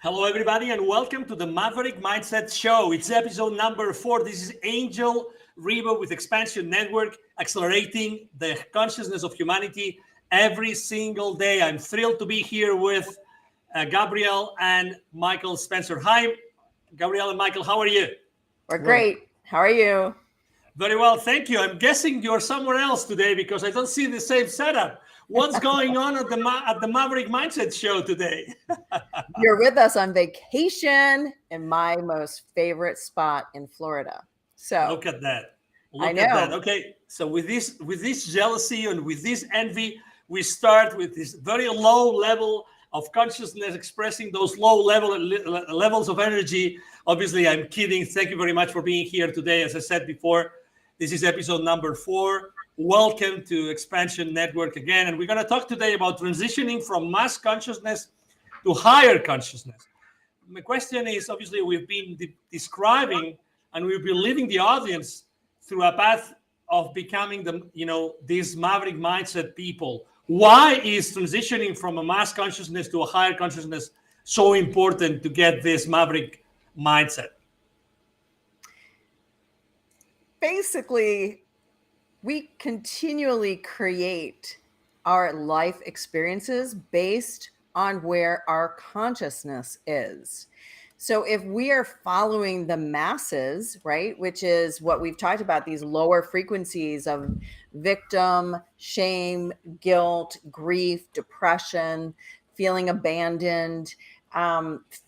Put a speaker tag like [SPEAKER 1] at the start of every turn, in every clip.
[SPEAKER 1] Hello, everybody, and welcome to the Maverick Mindset Show. It's episode number 4. This is Angel Rebo with XPNsion Network, accelerating the consciousness of humanity every single day. I'm thrilled to be here with Gabrielle and Michael Spencer. Hi, Gabrielle and Michael. How are you?
[SPEAKER 2] We're great. How are you?
[SPEAKER 1] Very well, thank you. I'm guessing you're somewhere else today because I don't see the same setup. What's going on at the Maverick Mindset Show today?
[SPEAKER 2] You're with us on vacation in my most favorite spot in Florida. So
[SPEAKER 1] look at that.
[SPEAKER 2] Look at that.
[SPEAKER 1] Okay, so with this jealousy and with this envy, we start with this very low level of consciousness, expressing those low levels of energy. Obviously, I'm kidding. Thank you very much for being here today. As I said before, this is episode number 4. Welcome to XPNsion Network again. And we're going to talk today about transitioning from mass consciousness to higher consciousness. My question is, obviously, we've been describing and we've been leading the audience through a path of becoming these Maverick Mindset people. Why is transitioning from a mass consciousness to a higher consciousness so important to get this Maverick Mindset?
[SPEAKER 2] Basically, we continually create our life experiences based on where our consciousness is. So if we are following the masses, right, which is what we've talked about, these lower frequencies of victim, shame, guilt, grief, depression, feeling abandoned,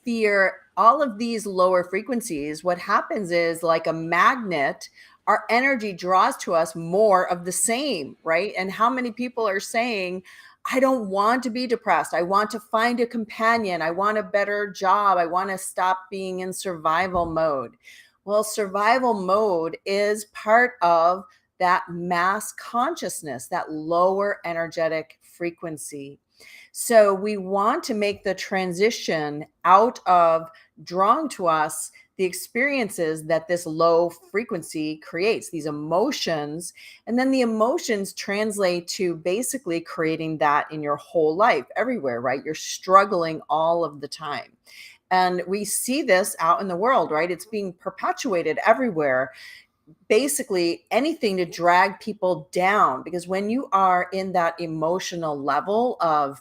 [SPEAKER 2] fear, all of these lower frequencies, what happens is, like a magnet, our energy draws to us more of the same, right? And how many people are saying, I don't want to be depressed. I want to find a companion. I want a better job. I want to stop being in survival mode. Well, survival mode is part of that mass consciousness, that lower energetic frequency. So we want to make the transition out of drawing to us the experiences that this low frequency creates, these emotions, and then the emotions translate to basically creating that in your whole life, everywhere, right? You're struggling all of the time. And we see this out in the world, right? It's being perpetuated everywhere. Basically anything to drag people down, because when you are in that emotional level of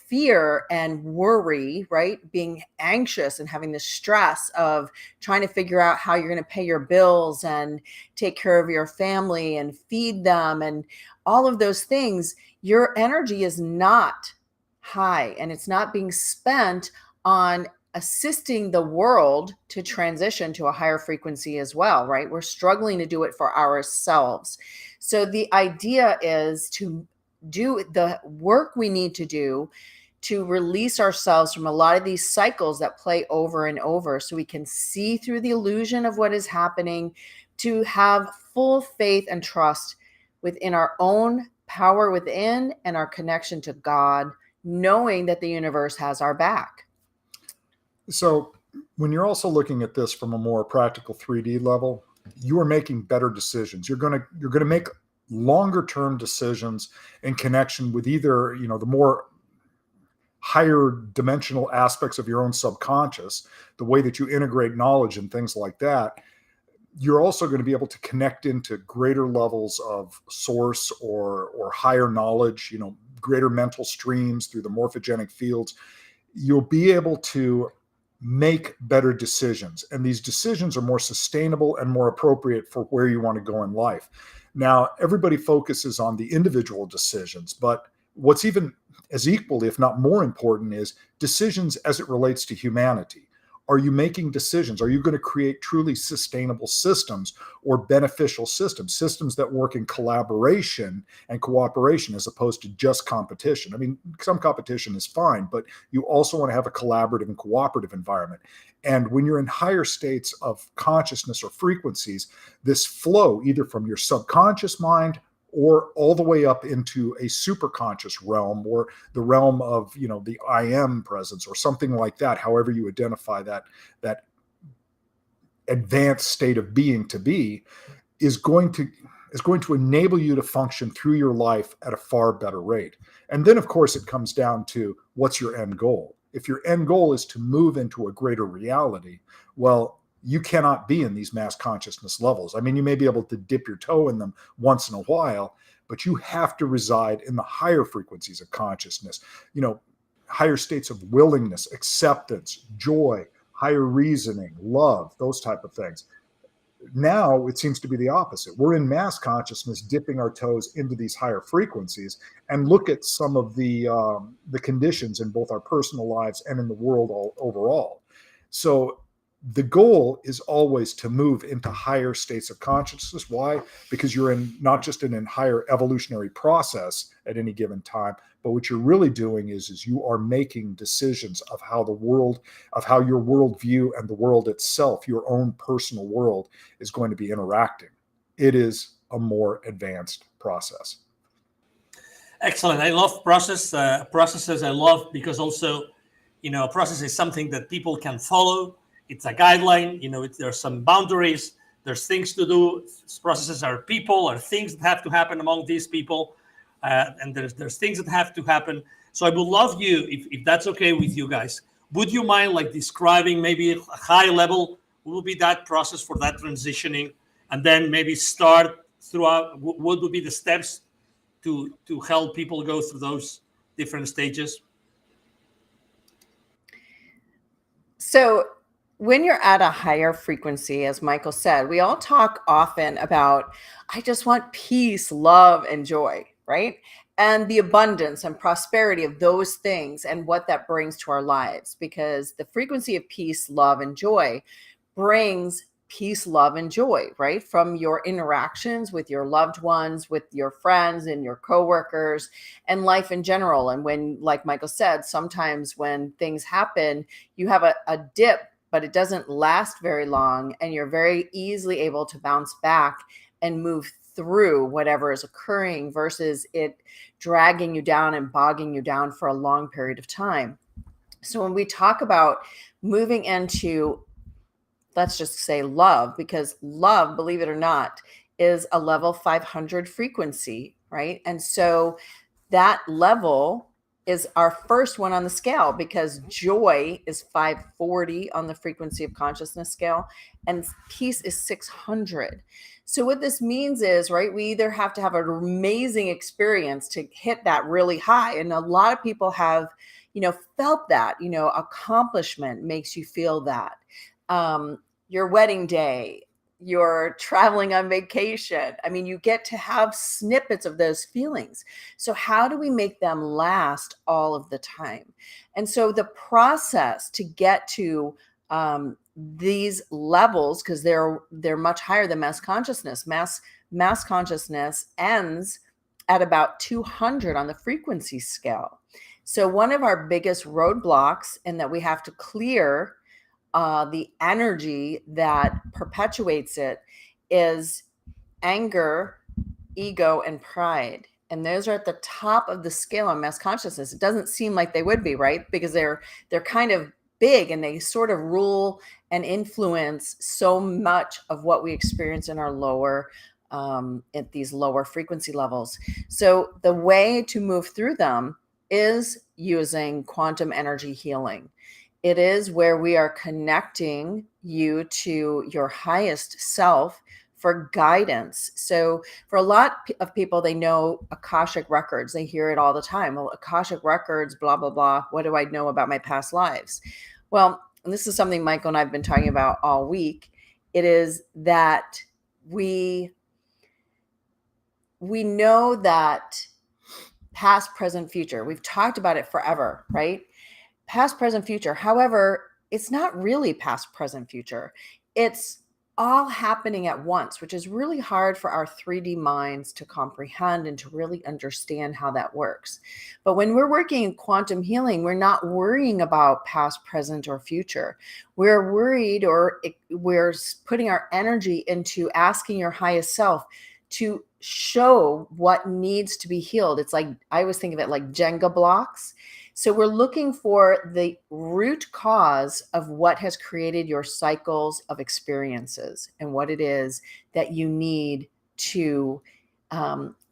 [SPEAKER 2] fear and worry, right? Being anxious and having the stress of trying to figure out how you're going to pay your bills and take care of your family and feed them and all of those things, your energy is not high and it's not being spent on assisting the world to transition to a higher frequency as well, right? We're struggling to do it for ourselves. So the idea is to do the work we need to do to release ourselves from a lot of these cycles that play over and over, so we can see through the illusion of what is happening, to have full faith and trust within our own power within and our connection to God, knowing that the universe has our back.
[SPEAKER 3] So when you're also looking at this from a more practical 3D level, you are making better decisions. You're going to make longer term decisions in connection with either, the more higher dimensional aspects of your own subconscious, the way that you integrate knowledge and things like that. You're also going to be able to connect into greater levels of source or higher knowledge, greater mental streams through the morphogenic fields. You'll be able to make better decisions, and these decisions are more sustainable and more appropriate for where you want to go in life. Now, everybody focuses on the individual decisions, but what's even as equally, if not more important, is decisions as it relates to humanity. Are you making decisions? Are you going to create truly sustainable systems or beneficial systems that work in collaboration and cooperation as opposed to just competition? I mean, some competition is fine, but you also want to have a collaborative and cooperative environment. And when you're in higher states of consciousness or frequencies, this flow either from your subconscious mind or all the way up into a superconscious realm, or the realm of, the I am presence or something like that, however you identify that advanced state of being to be, is going to enable you to function through your life at a far better rate. And then, of course, it comes down to what's your end goal. If your end goal is to move into a greater reality, well, you cannot be in these mass consciousness levels. I mean, you may be able to dip your toe in them once in a while, but you have to reside in the higher frequencies of consciousness, higher states of willingness, acceptance, joy, higher reasoning, love, those type of things. Now it seems to be the opposite. We're in mass consciousness, dipping our toes into these higher frequencies, and look at some of the conditions in both our personal lives and in the world overall. So the goal is always to move into higher states of consciousness. Why? Because you're not just in a higher evolutionary process at any given time, but what you're really doing is you are making decisions of how your worldview and the world itself, your own personal world, is going to be interacting. It is a more advanced process.
[SPEAKER 1] Excellent. I love processes. I love because also, a process is something that people can follow. It's a guideline. There's some boundaries. There's things to do. Processes are people, are things that have to happen among these people, and there's things that have to happen. So I would love you, if that's okay with you guys, would you mind describing maybe a high level? What will be that process for that transitioning, and then maybe start throughout? What would be the steps to help people go through those different stages?
[SPEAKER 2] So when you're at a higher frequency, as Michael said, we all talk often about, I just want peace, love, and joy, right? And the abundance and prosperity of those things and what that brings to our lives, because the frequency of peace, love, and joy brings peace, love, and joy, right? From your interactions with your loved ones, with your friends and your coworkers, and life in general. And when, like Michael said, sometimes when things happen, you have a dip, but it doesn't last very long, and you're very easily able to bounce back and move through whatever is occurring versus it dragging you down and bogging you down for a long period of time. So when we talk about moving into, let's just say love, because love, believe it or not, is a level 500 frequency, right? And so that level is our first one on the scale, because joy is 540 on the frequency of consciousness scale, and peace is 600. So what this means is, right, we either have to have an amazing experience to hit that really high. And a lot of people have, felt that, accomplishment makes you feel that. Your wedding day, you're traveling on vacation. I mean, you get to have snippets of those feelings. So how do we make them last all of the time? And so the process to get to these levels, because they're much higher than mass consciousness. Mass consciousness ends at about 200 on the frequency scale. So one of our biggest roadblocks, and that we have to clear the energy that perpetuates it, is anger, ego, and pride. And those are at the top of the scale on mass consciousness. It doesn't seem like they would be, right? Because they're kind of big, and they sort of rule and influence so much of what we experience in our lower, at these lower frequency levels. So the way to move through them is using quantum energy healing. It is where we are connecting you to your highest self for guidance. So for a lot of people, they know Akashic records. They hear it all the time. Well, Akashic records, blah, blah, blah. What do I know about my past lives? Well, and this is something Michael and I have been talking about all week. It is that we know that past, present, future. We've talked about it forever, right? Past, present, future. However, it's not really past, present, future. It's all happening at once, which is really hard for our 3D minds to comprehend and to really understand how that works. But when we're working in quantum healing, we're not worrying about past, present, or future. We're worried, or we're putting our energy into asking your highest self to show what needs to be healed. It's like, I always think of it like Jenga blocks. So we're looking for the root cause of what has created your cycles of experiences and what it is that you need to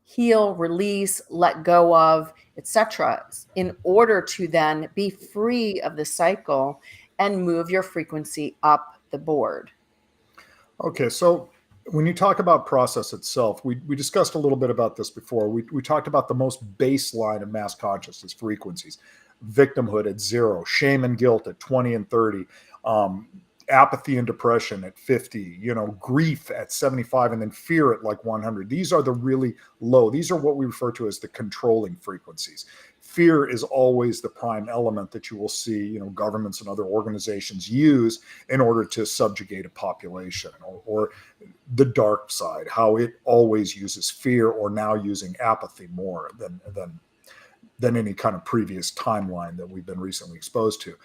[SPEAKER 2] heal, release, let go of, etc., in order to then be free of the cycle and move your frequency up the board.
[SPEAKER 3] Okay, so when you talk about process itself, we discussed a little bit about this before. We talked about the most baseline of mass consciousness frequencies: victimhood at 0, shame and guilt at 20 and 30, apathy and depression at 50, grief at 75, and then fear at like 100. These are the really low. These are what we refer to as the controlling frequencies. Fear is always the prime element that you will see, governments and other organizations use in order to subjugate a population, or the dark side, how it always uses fear, or now using apathy more than any kind of previous timeline that we've been recently exposed to.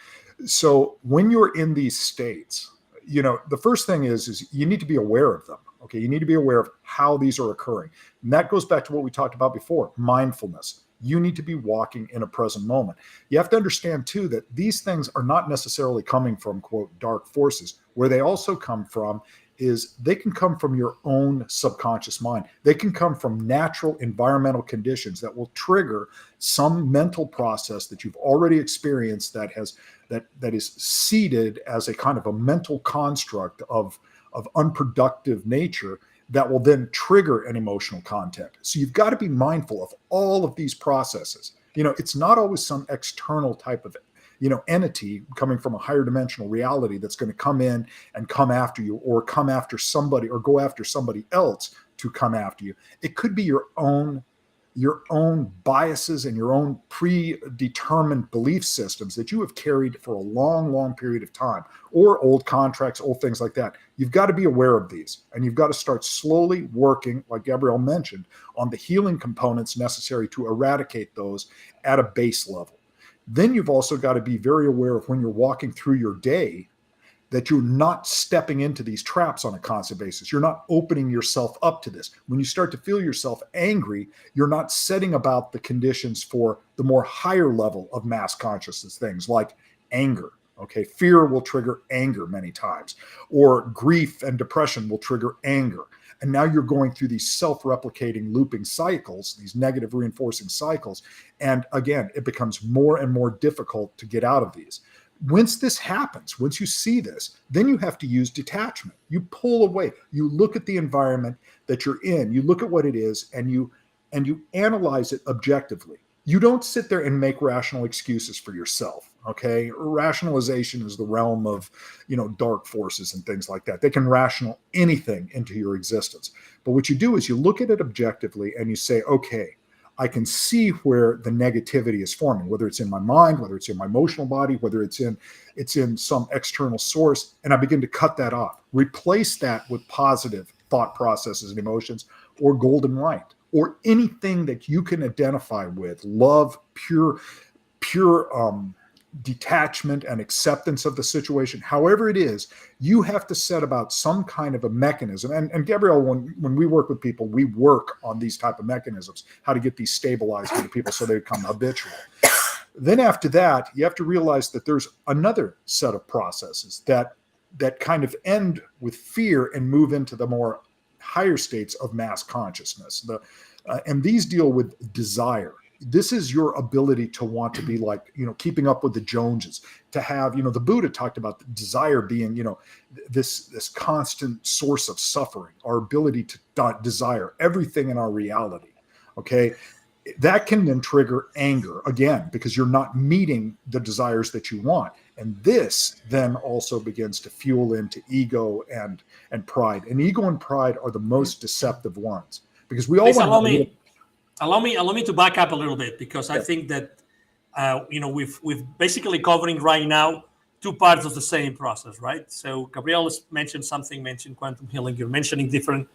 [SPEAKER 3] So when you're in these states, the first thing is you need to be aware of them. Okay, you need to be aware of how these are occurring. And that goes back to what we talked about before, mindfulness. You need to be walking in a present moment. You have to understand too that these things are not necessarily coming from, quote, dark forces. Where they also come from is they can come from your own subconscious mind. They can come from natural environmental conditions that will trigger some mental process that you've already experienced that is seeded as a kind of a mental construct of unproductive nature that will then trigger an emotional content. So you've got to be mindful of all of these processes. It's not always some external type of entity coming from a higher dimensional reality that's going to come in and come after you, or come after somebody, or go after somebody else to come after you. It could be your own biases and your own predetermined belief systems that you have carried for a long, long period of time, or old contracts, old things like that. You've got to be aware of these, and you've got to start slowly working, like Gabrielle mentioned, on the healing components necessary to eradicate those at a base level. Then you've also got to be very aware of when you're walking through your day that you're not stepping into these traps on a constant basis. You're not opening yourself up to this. When you start to feel yourself angry, you're not setting about the conditions for the more higher level of mass consciousness things like anger. Okay, fear will trigger anger many times, or grief and depression will trigger anger. And now you're going through these self-replicating looping cycles, these negative reinforcing cycles. And again, it becomes more and more difficult to get out of these. Once this happens, once you see this, then you have to use detachment. You pull away. You look at the environment that you're in. You look at what it is, and you analyze it objectively. You don't sit there and make rational excuses for yourself. Okay, rationalization is the realm of, dark forces and things like that. They can rational anything into your existence. But what you do is you look at it objectively and you say, okay, I can see where the negativity is forming, whether it's in my mind, whether it's in my emotional body, whether it's in some external source, and I begin to cut that off. Replace that with positive thought processes and emotions, or golden light, or anything that you can identify with, love, pure detachment and acceptance of the situation. However it is, you have to set about some kind of a mechanism. And Gabrielle, when we work with people, we work on these type of mechanisms, how to get these stabilized for the people so they become habitual. Then after that, you have to realize that there's another set of processes that kind of end with fear and move into the more higher states of mass consciousness. And these deal with desire. This is your ability to want to be like, keeping up with the Joneses, to have, the Buddha talked about the desire being, this constant source of suffering, our ability to desire everything in our reality. Okay. That can then trigger anger again, because you're not meeting the desires that you want. And this then also begins to fuel into ego and pride. And ego and pride are the most deceptive ones, because we all want
[SPEAKER 1] Allow me to back up a little bit, because I think that we've basically covering right now two parts of the same process, right? So Gabrielle mentioned quantum healing. You're mentioning different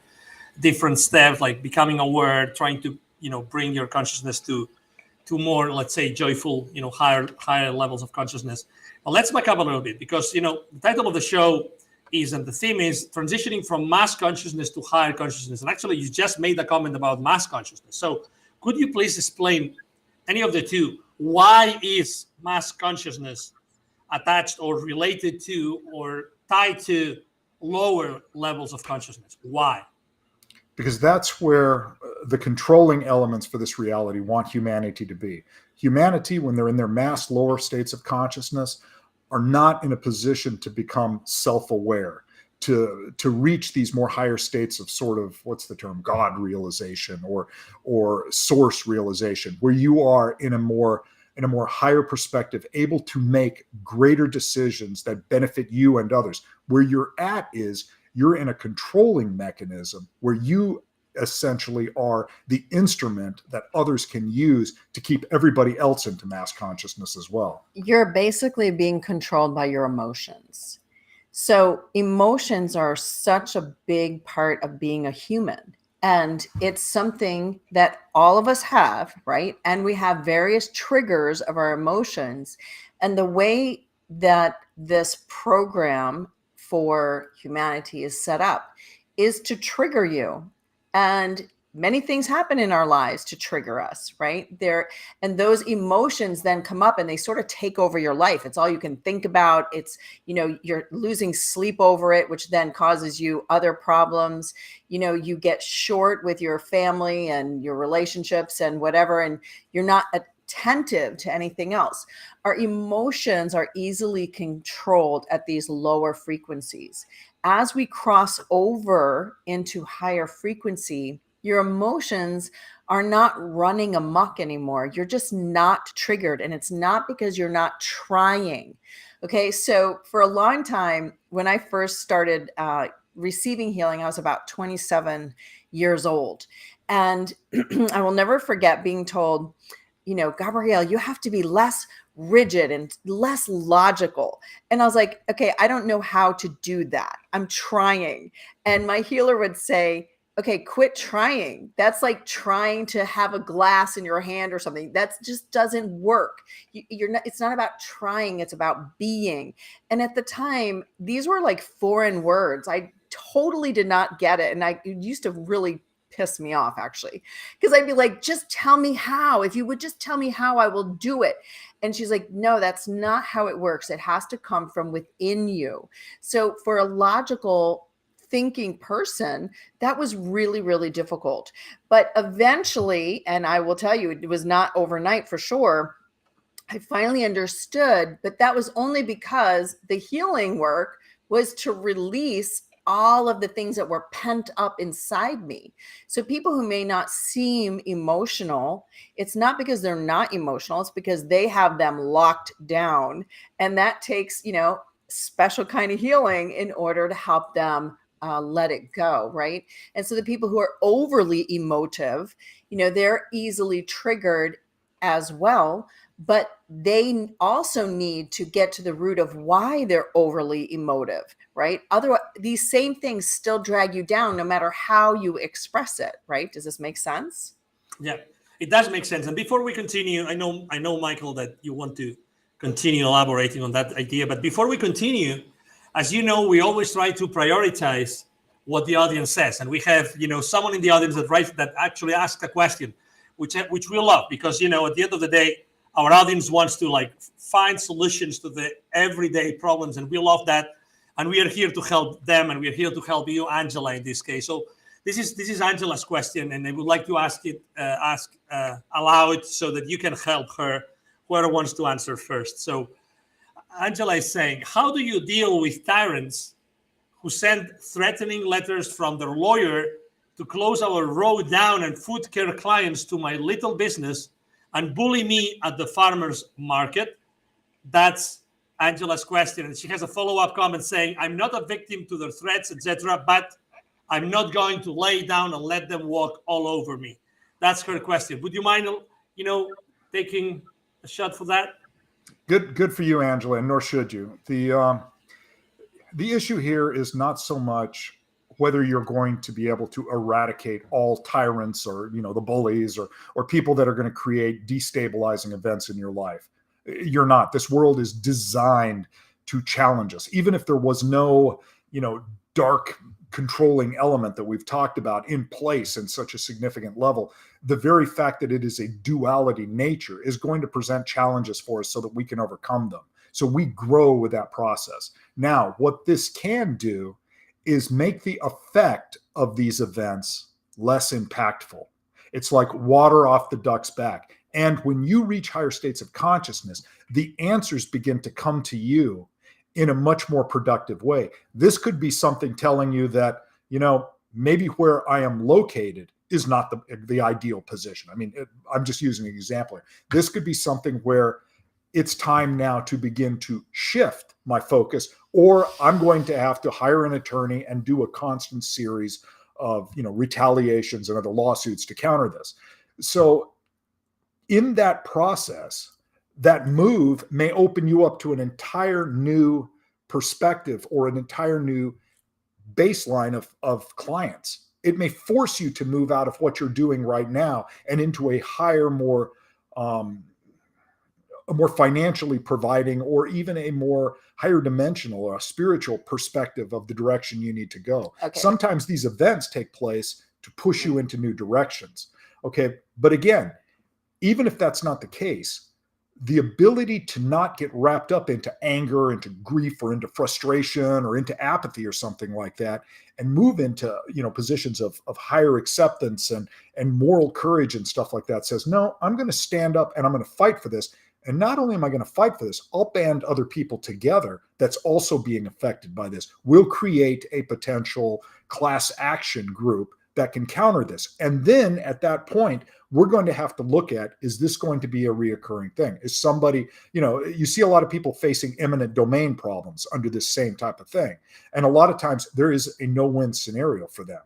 [SPEAKER 1] steps, like becoming aware, trying to bring your consciousness to more, let's say, joyful, higher levels of consciousness. But let's back up a little bit, because the title of the show is, and the theme is, transitioning from mass consciousness to higher consciousness. And actually, you just made a comment about mass consciousness. So could you please explain any of the two? Why is mass consciousness attached or related to or tied to lower levels of consciousness? Why?
[SPEAKER 3] because that's where the controlling elements for this reality want humanity to be. Humanity, when they're in their mass lower states of consciousness, are not in a position to become self-aware, to reach these more higher states of sort of, what's the term, God realization or source realization, where you are in a more higher perspective, able to make greater decisions that benefit you and others. Where you're at is you're in a controlling mechanism where you essentially are the instrument that others can use to keep everybody else into mass consciousness as well.
[SPEAKER 2] You're basically being controlled by your emotions. So emotions are such a big part of being a human. And it's something that all of us have, right? And we have various triggers of our emotions. And the way that this program for humanity is set up is to trigger you. And many things happen in our lives to trigger us, right? And those emotions then come up and they sort of take over your life. It's all you can think about. It's, you're losing sleep over it, which then causes you other problems. You get short with your family and your relationships and whatever, and you're not attentive to anything else. Our emotions are easily controlled at these lower frequencies. As we cross over into higher frequency, your emotions are not running amok anymore. You're just not triggered. And it's not because you're not trying. Okay. So for a long time, when I first started receiving healing, I was about 27 years old. And I will never forget being told, Gabrielle, you have to be less rigid and less logical. And I was like, okay, I don't know how to do that. I'm trying. And my healer would say, okay, quit trying. That's like trying to have a glass in your hand or something. That just doesn't work. It's not about trying. It's about being. And at the time, these were like foreign words. I totally did not get it. And it used to really piss me off, actually, because I'd be like, just tell me how. If you would just tell me how, I will do it. And she's like, no, that's not how it works. It has to come from within you. So for a logical thinking person, that was really, really difficult. But eventually, and I will tell you, it was not overnight for sure, I finally understood, but that was only because the healing work was to release all of the things that were pent up inside me. So people who may not seem emotional, it's not because they're not emotional, it's because they have them locked down. And that takes, special kind of healing in order to help them let it go, right? And so the people who are overly emotive, they're easily triggered as well, but they also need to get to the root of why they're overly emotive, right? Otherwise, these same things still drag you down no matter how you express it, right? Does this make sense?
[SPEAKER 1] Yeah, it does make sense. And before we continue, I know, Michael, that you want to continue elaborating on that idea. But before we continue, as you know, we always try to prioritize what the audience says. And we have, someone in the audience that actually asked a question, which we love, because, at the end of the day, our audience wants to find solutions to the everyday problems. And we love that. And we are here to help them. And we are here to help you, Angela, in this case. So this is Angela's question. And I would like to allow it so that you can help her, whoever wants to answer first. So Angela is saying, how do you deal with tyrants who send threatening letters from their lawyer to close our road down and food care clients to my little business and bully me at the farmer's market? That's Angela's question. And she has a follow-up comment saying, I'm not a victim to their threats, etc., but I'm not going to lay down and let them walk all over me. That's her question. Would you mind, taking a shot for that?
[SPEAKER 3] Good for you, Angela, and nor should you. The issue here is not so much whether you're going to be able to eradicate all tyrants or, the bullies or people that are going to create destabilizing events in your life. You're not. This world is designed to challenge us. Even if there was no, dark controlling element that we've talked about in place in such a significant level, the very fact that it is a duality nature is going to present challenges for us so that we can overcome them. So we grow with that process. Now, what this can do is make the effect of these events less impactful. It's like water off the duck's back. And when you reach higher states of consciousness, the answers begin to come to you in a much more productive way. This could be something telling you that, maybe where I am located is not the ideal position. I mean, I'm just using an example here. This could be something where it's time now to begin to shift my focus, or I'm going to have to hire an attorney and do a constant series of, retaliations and other lawsuits to counter this. So in that process, that move may open you up to an entire new perspective or an entire new baseline of clients. It may force you to move out of what you're doing right now and into a higher, more financially providing, or even a more higher dimensional or a spiritual perspective of the direction you need to go.
[SPEAKER 2] Okay.
[SPEAKER 3] Sometimes these events take place to push you into new directions. Okay. But again, even if that's not the case, the ability to not get wrapped up into anger, into grief, or into frustration, or into apathy or something like that, and move into, positions of higher acceptance and moral courage and stuff like that, says, no, I'm going to stand up and I'm going to fight for this. And not only am I going to fight for this, I'll band other people together that's also being affected by this. We'll create a potential class action group that can counter this. And then at that point, we're going to have to look at, is this going to be a reoccurring thing? Is somebody, you see a lot of people facing eminent domain problems under this same type of thing. And a lot of times there is a no-win scenario for them,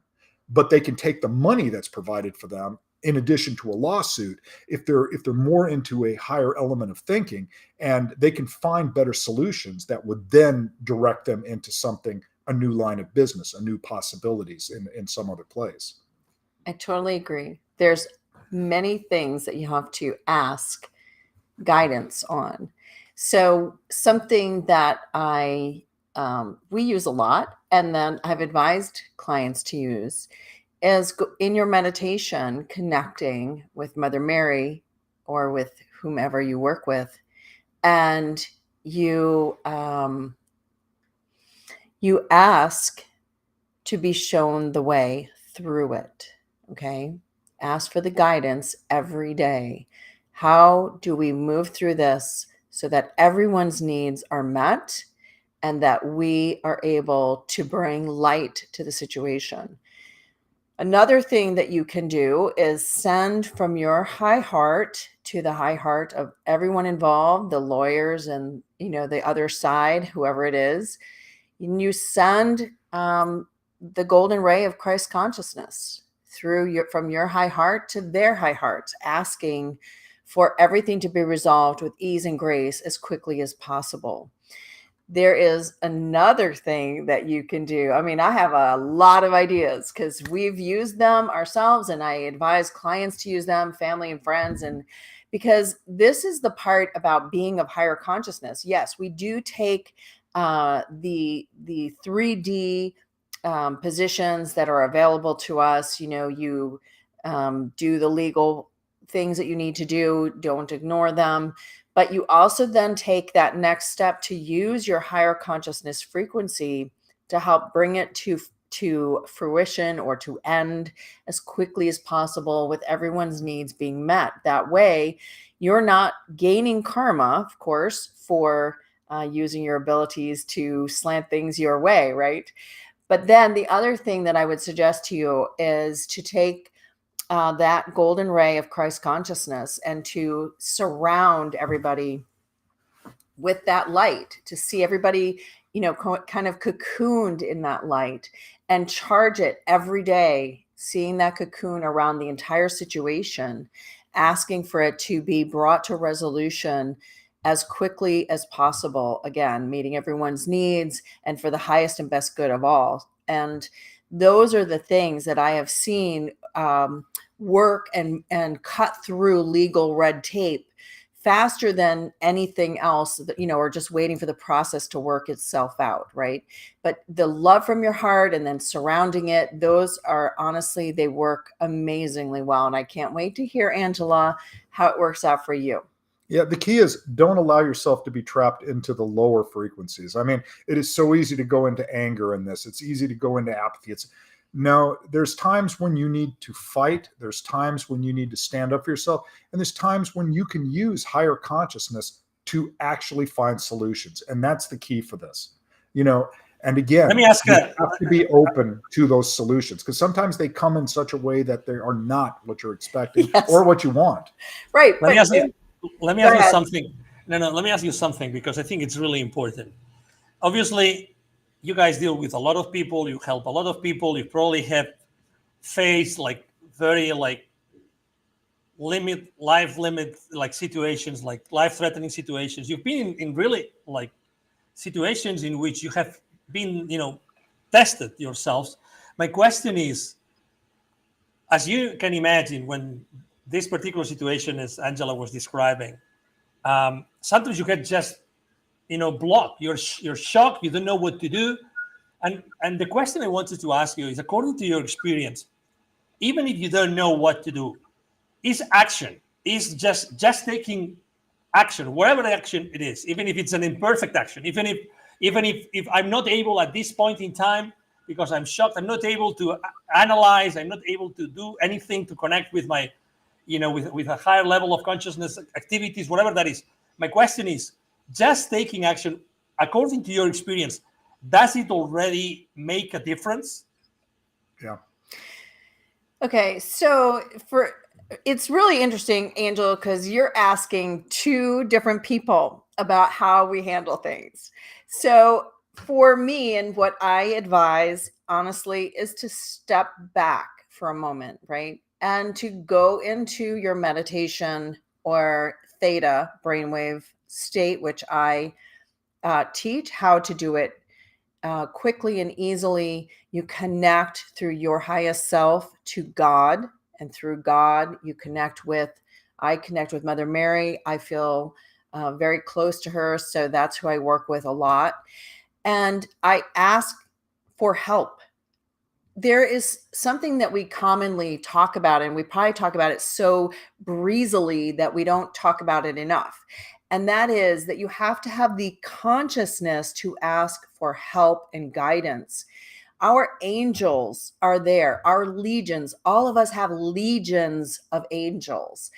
[SPEAKER 3] but they can take the money that's provided for them in addition to a lawsuit if they're more into a higher element of thinking, and they can find better solutions that would then direct them into something, a new line of business, a new possibilities in some other place.
[SPEAKER 2] I totally agree. There's many things that you have to ask guidance on. So something that we use a lot, and then I've advised clients to use, is in your meditation, connecting with Mother Mary or with whomever you work with, and you ask to be shown the way through it. Okay. Ask for the guidance every day. How do we move through this so that everyone's needs are met and that we are able to bring light to the situation? Another thing that you can do is send from your high heart to the high heart of everyone involved, the lawyers and, the other side, whoever it is. And you send the golden ray of Christ consciousness from your high heart to their high heart, asking for everything to be resolved with ease and grace as quickly as possible. There is another thing that you can do. I mean, I have a lot of ideas because we've used them ourselves, and I advise clients to use them, family and friends, and because this is the part about being of higher consciousness. Yes, we do take the 3D positions that are available to us. You do the legal things that you need to do. Don't ignore them. But you also then take that next step to use your higher consciousness frequency to help bring it to fruition or to end as quickly as possible, with everyone's needs being met. That way, you're not gaining karma, of course, for using your abilities to slant things your way, right? But then the other thing that I would suggest to you is to take that golden ray of Christ consciousness and to surround everybody with that light, to see everybody, kind of cocooned in that light, and charge it every day, seeing that cocoon around the entire situation, asking for it to be brought to resolution as quickly as possible. Again, meeting everyone's needs and for the highest and best good of all. And those are the things that I have seen work and cut through legal red tape faster than anything else, or just waiting for the process to work itself out, right? But the love from your heart and then surrounding it, those are honestly, they work amazingly well. And I can't wait to hear, Angela, how it works out for you.
[SPEAKER 3] Yeah, the key is don't allow yourself to be trapped into the lower frequencies. I mean, it is so easy to go into anger in this. It's easy to go into apathy. No, there's times when you need to fight. There's times when you need to stand up for yourself. And there's times when you can use higher consciousness to actually find solutions. And that's the key for this. And again,
[SPEAKER 1] Let me ask
[SPEAKER 3] you have to be open to those solutions, because sometimes they come in such a way that they are not what you're expecting or what you want.
[SPEAKER 2] Right.
[SPEAKER 1] Let me ask you something. No, let me ask you something, because I think it's really important. Obviously, you guys deal with a lot of people, you help a lot of people, you probably have faced like very like life limit like situations, like life-threatening situations. You've been in really like situations in which you have been, tested yourselves. My question is, as you can imagine, when this particular situation, as Angela was describing, sometimes you get just, blocked. You're shocked. You don't know what to do. And the question I wanted to ask you is, according to your experience, even if you don't know what to do, is just taking action, whatever the action it is, even if it's an imperfect action, even if I'm not able at this point in time because I'm shocked, I'm not able to analyze, I'm not able to do anything to connect with my, with a higher level of consciousness activities, whatever that is. My question is, just taking action, according to your experience, does it already make a difference?
[SPEAKER 3] Yeah.
[SPEAKER 2] Okay, so it's really interesting, Angel, because you're asking two different people about how we handle things. So for me, and what I advise, honestly, is to step back for a moment, right? And to go into your meditation or theta brainwave state, which I teach how to do it quickly and easily. You connect through your highest self to God, and through God, I connect with Mother Mary. I feel very close to her. So that's who I work with a lot. And I ask for help. There is something that we commonly talk about, and we probably talk about it so breezily that we don't talk about it enough. And that is that you have to have the consciousness to ask for help and guidance. Our angels are there, our legions. All of us have legions of angels.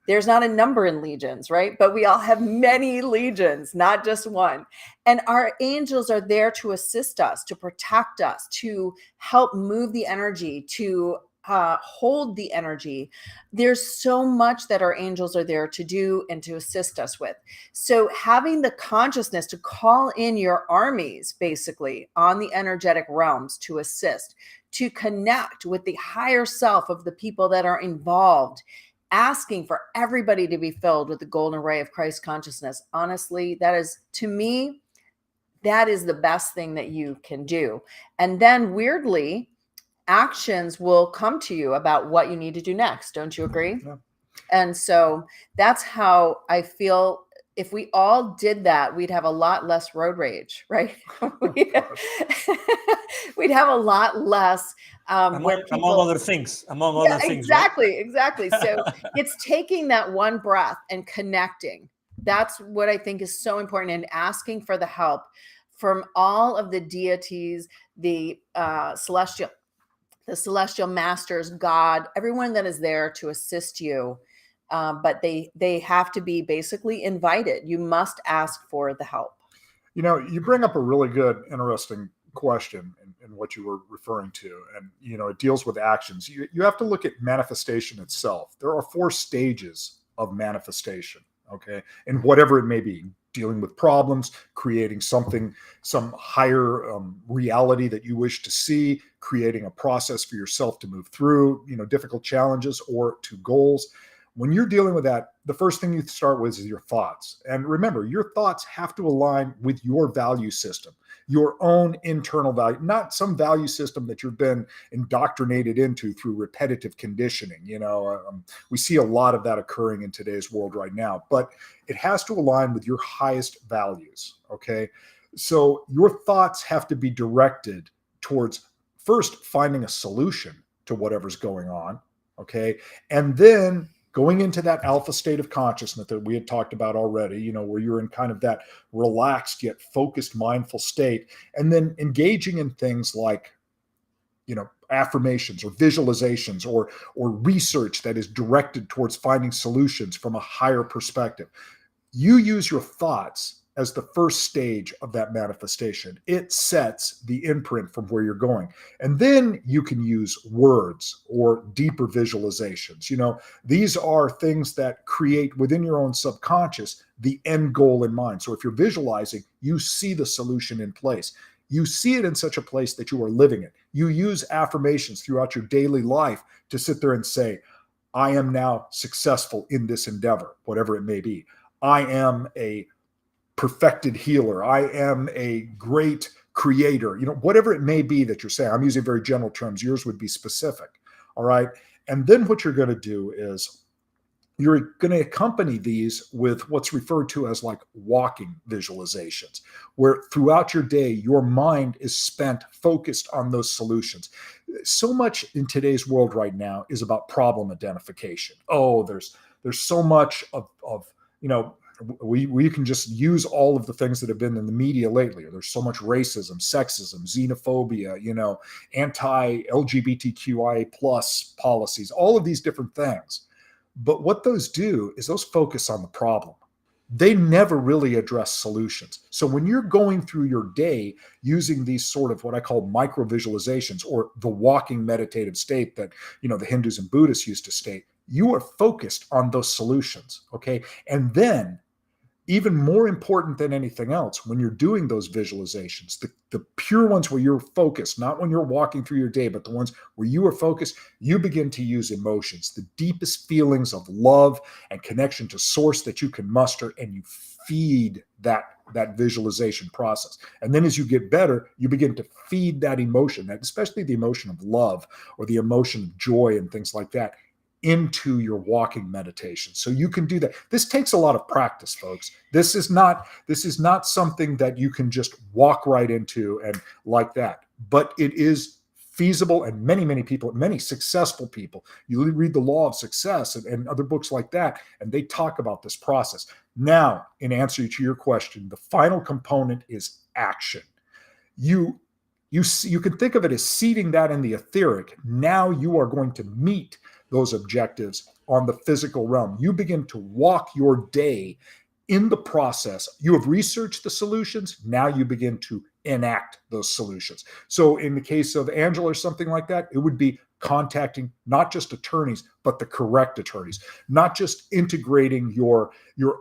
[SPEAKER 2] There's not a number in legions, right? But we all have many legions, not just one. And our angels are there to assist us, to protect us, to help move the energy, to hold the energy. There's so much that our angels are there to do and to assist us with. So having the consciousness to call in your armies, basically, on the energetic realms to assist, to connect with the higher self of the people that are involved, asking for everybody to be filled with the golden ray of Christ consciousness. Honestly, that is, to me, that is the best thing that you can do. And then weirdly, actions will come to you about what you need to do next. Don't you agree?
[SPEAKER 3] Yeah.
[SPEAKER 2] And so that's how I feel. If we all did that, we'd have a lot less road rage, right? We'd have a lot less
[SPEAKER 1] Among other things.
[SPEAKER 2] Exactly. So it's taking that one breath and connecting. That's what I think is so important, and asking for the help from all of the deities, the celestial masters, God, everyone that is there to assist you. But they have to be basically invited. You must ask for the help.
[SPEAKER 3] You bring up a really good, interesting question in what you were referring to. And, it deals with actions. You have to look at manifestation itself. There are 4 stages of manifestation, okay? And whatever it may be, dealing with problems, creating something, some higher reality that you wish to see, creating a process for yourself to move through, difficult challenges or to goals. When you're dealing with that, the first thing you start with is your thoughts. And remember, your thoughts have to align with your value system, your own internal value, not some value system that you've been indoctrinated into through repetitive conditioning. We see a lot of that occurring in today's world right now, but it has to align with your highest values, okay? So your thoughts have to be directed towards first finding a solution to whatever's going on, okay? And then going into that alpha state of consciousness that we had talked about already, where you're in kind of that relaxed yet focused mindful state, and then engaging in things like affirmations or visualizations or research that is directed towards finding solutions from a higher perspective. You use your thoughts as the first stage of that manifestation. It sets the imprint from where you're going. And then you can use words or deeper visualizations. These are things that create within your own subconscious the end goal in mind. So if you're visualizing, you see the solution in place. You see it in such a place that you are living it. You use affirmations throughout your daily life to sit there and say, I am now successful in this endeavor, whatever it may be. I am a perfected healer. I am a great creator. Whatever it may be that you're saying. I'm using very general terms. Yours would be specific. All right. And then what you're going to do is you're going to accompany these with what's referred to as like walking visualizations, where throughout your day, your mind is spent focused on those solutions. So much in today's world right now is about problem identification. Oh, there's so much of we can just use all of the things that have been in the media lately. There's so much racism, sexism, xenophobia, anti-LGBTQIA plus policies, all of these different things. But what those do is those focus on the problem. They never really address solutions. So when you're going through your day using these sort of what I call micro visualizations or the walking meditative state that, the Hindus and Buddhists used to state, you are focused on those solutions. Okay. And then even more important than anything else, when you're doing those visualizations, the pure ones where you're focused, not when you're walking through your day, but the ones where you are focused, you begin to use emotions, the deepest feelings of love and connection to source that you can muster, and you feed that visualization process. And then as you get better, you begin to feed that emotion, that especially the emotion of love or the emotion of joy and things like that, into your walking meditation. So you can do that. This takes a lot of practice, folks. This is not something that you can just walk right into and like that, but it is feasible. And many people, many successful people, you read The Law of Success and other books like that, and they talk about this process. Now, in answer to your question, the final component is action. You can think of it as seeding that in the etheric. Now you are going to meet those objectives on the physical realm. You begin to walk your day in the process. You have researched the solutions. Now you begin to enact those solutions. So in the case of Angela or something like that, it would be contacting not just attorneys, but the correct attorneys, not just integrating your